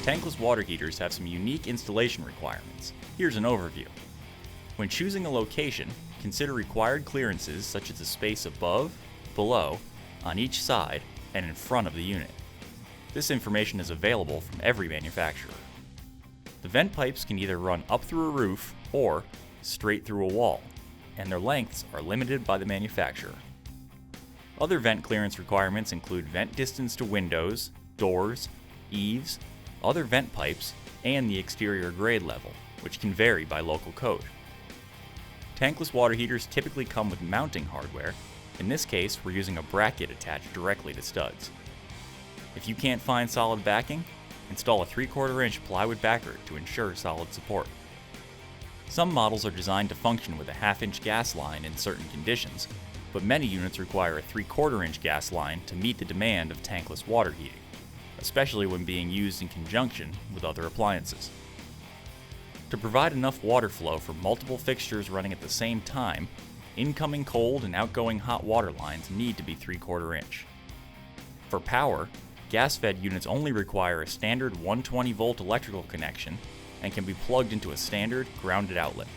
Tankless water heaters have some unique installation requirements. Here's an overview. When choosing a location, consider required clearances such as the space above, below, on each side, and in front of the unit. This information is available from every manufacturer. The vent pipes can either run up through a roof or straight through a wall, and their lengths are limited by the manufacturer. Other vent clearance requirements include vent distance to windows, doors, eaves, other vent pipes, and the exterior grade level, which can vary by local code. Tankless water heaters typically come with mounting hardware. In this case, we're using a bracket attached directly to studs. If you can't find solid backing, install a 3/4 inch plywood backer to ensure solid support. Some models are designed to function with a 1/2 inch gas line in certain conditions, but many units require a 3/4 inch gas line to meet the demand of tankless water heating, especially when being used in conjunction with other appliances. To provide enough water flow for multiple fixtures running at the same time, incoming cold and outgoing hot water lines need to be 3/4 inch. For power, gas-fed units only require a standard 120 volt electrical connection and can be plugged into a standard grounded outlet.